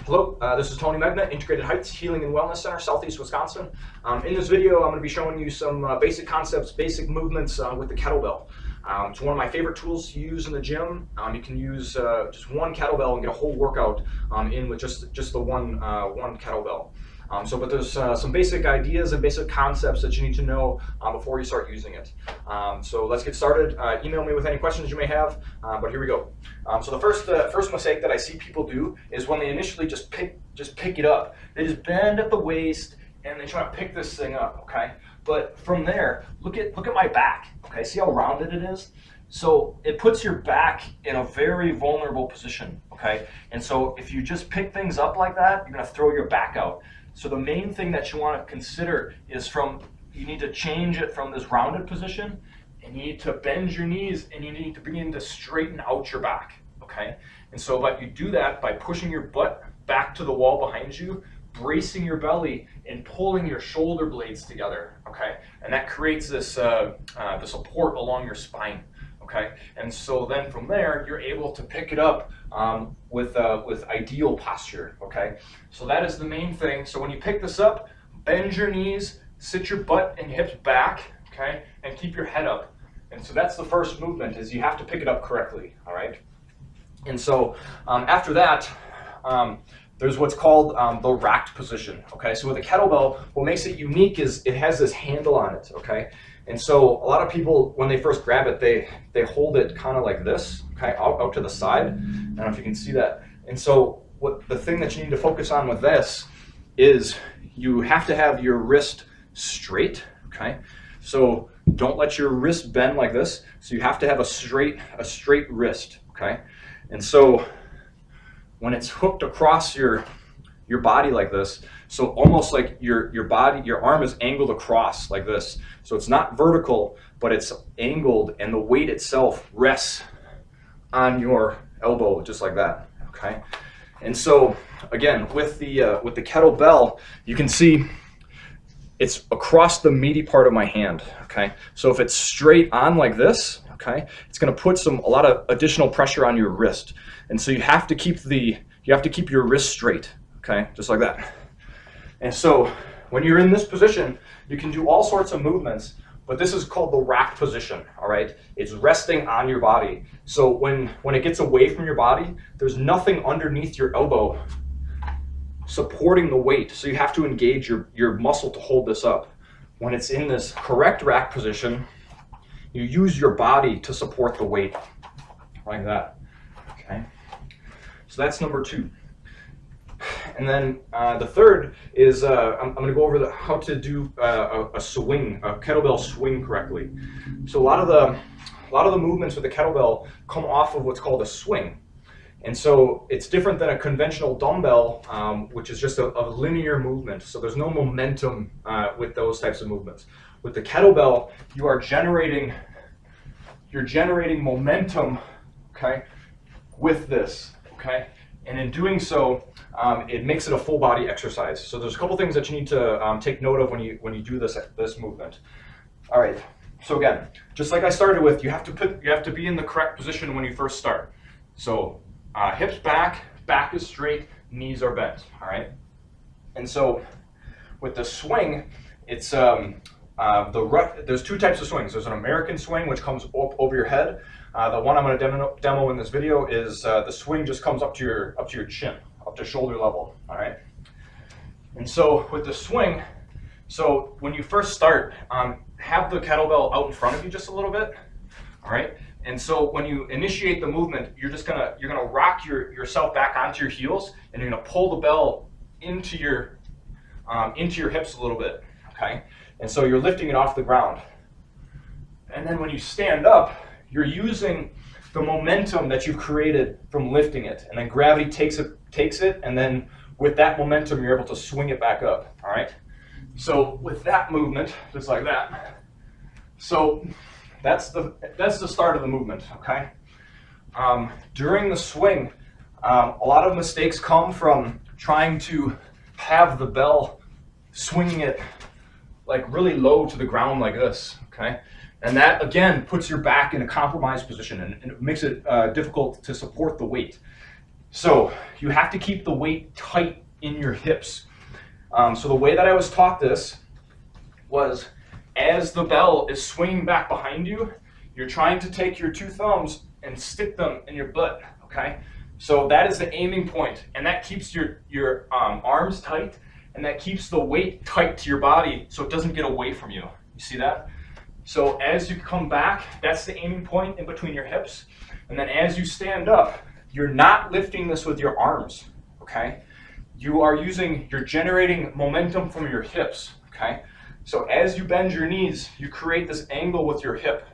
Hello, this is Tony Megna, Integrated Heights Healing and Wellness Center, Southeast Wisconsin. In this video, I'm going to be showing you some basic concepts, basic movements with the kettlebell. It's one of my favorite tools to use in the gym. You can use just one kettlebell and get a whole workout in with just the one kettlebell. But there's some basic ideas and basic concepts that you need to know before you start using it. So let's get started. Email me with any questions you may have, but here we go. So the first mistake that I see people do is when they initially just pick it up. They just bend at the waist and they try to pick this thing up, okay? But from there, look at my back, okay? See how rounded it is? So it puts your back in a very vulnerable position, okay? And so if you just pick things up like that, you're gonna throw your back out. So the main thing that you want to consider is you need to change it from this rounded position, and you need to bend your knees, and you need to begin to straighten out your back, okay? And so but you do that by pushing your butt back to the wall behind you, bracing your belly, and pulling your shoulder blades together, okay? And that creates this the support along your spine. Okay, and so then from there you're able to pick it up with ideal posture. Okay, so that is the main thing. So when you pick this up, bend your knees, sit your butt and hips back, okay, and keep your head up. And so that's the first movement, is you have to pick it up correctly. All right, and so after that, there's what's called the racked position. Okay, so with a kettlebell, what makes it unique is it has this handle on it. Okay. And so a lot of people, when they first grab it, they hold it kind of like this, okay, out to the side. I don't know if you can see that. And so the thing that you need to focus on with this is you have to have your wrist straight, okay? So don't let your wrist bend like this. So you have to have a straight wrist, okay? And so when it's hooked across your body like this, so almost like your arm is angled across like this. So it's not vertical, but it's angled, and the weight itself rests on your elbow, just like that, okay? And so again, with the kettlebell, you can see it's across the meaty part of my hand, okay? So if it's straight on like this, okay, it's gonna put a lot of additional pressure on your wrist. And so you have to keep your wrist straight, okay, just like that. And so when you're in this position, you can do all sorts of movements, but this is called the rack position, all right? It's resting on your body. So when it gets away from your body, there's nothing underneath your elbow supporting the weight. So you have to engage your muscle to hold this up. When it's in this correct rack position, you use your body to support the weight, like that, okay? So that's number 2. And then the third is I'm going to go over how to do a kettlebell swing correctly. So a lot of the movements with the kettlebell come off of what's called a swing, and so it's different than a conventional dumbbell, which is just a linear movement. So there's no momentum with those types of movements. With the kettlebell, you're generating momentum, okay, with this, okay. And in doing so, it makes it a full body exercise. So there's a couple things that you need to take note of when you do this movement. All right. So again, just like I started with, you have to be in the correct position when you first start. So hips back, back is straight, knees are bent. All right. And so with the swing, it's there's 2 types of swings. There's an American swing, which comes up over your head. The one I'm going to demo in this video is the swing just comes up to your chin, up to shoulder level. All right. And so with the swing, so when you first start, have the kettlebell out in front of you just a little bit. All right. And so when you initiate the movement, you're gonna rock yourself back onto your heels, and you're gonna pull the bell into your hips a little bit. Okay. And so you're lifting it off the ground. And then when you stand up, you're using the momentum that you've created from lifting it, and then gravity takes it, and then with that momentum, you're able to swing it back up. All right. So with that movement, just like that. So that's the start of the movement. Okay. During the swing, a lot of mistakes come from trying to have the bell swinging it like really low to the ground like this. Okay. And that, again, puts your back in a compromised position, and it makes it difficult to support the weight. So you have to keep the weight tight in your hips. So the way that I was taught this was, as the bell is swinging back behind you, you're trying to take your two thumbs and stick them in your butt, okay? So that is the aiming point, and that keeps your arms tight, and that keeps the weight tight to your body so it doesn't get away from you. You see that? So as you come back, that's the aiming point in between your hips. And then as you stand up, you're not lifting this with your arms, okay? You're generating momentum from your hips, okay? So as you bend your knees, you create this angle with your hip.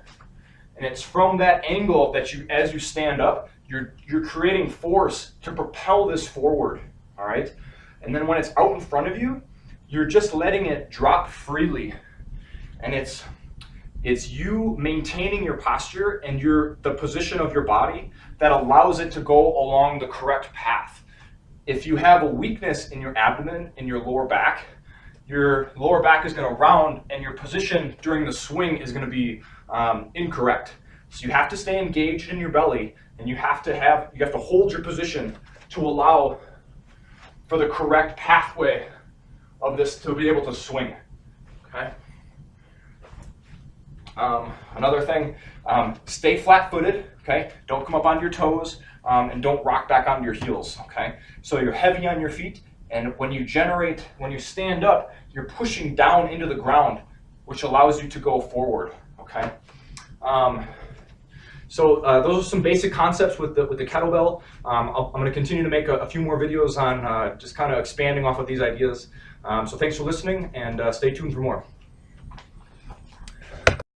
And it's from that angle that as you stand up, you're creating force to propel this forward, all right? And then when it's out in front of you, you're just letting it drop freely. And it's you maintaining your posture and the position of your body that allows it to go along the correct path. If you have a weakness in your abdomen, in your lower back is going to round, and your position during the swing is going to be incorrect. So you have to stay engaged in your belly, and you have to hold your position to allow for the correct pathway of this to be able to swing. Okay. Another thing, stay flat-footed. Okay. Don't come up onto your toes, and don't rock back onto your heels. Okay. So you're heavy on your feet. And when you stand up, you're pushing down into the ground, which allows you to go forward, okay? So those are some basic concepts with the kettlebell. I'm going to continue to make a few more videos on just kind of expanding off of these ideas. So thanks for listening, and stay tuned for more.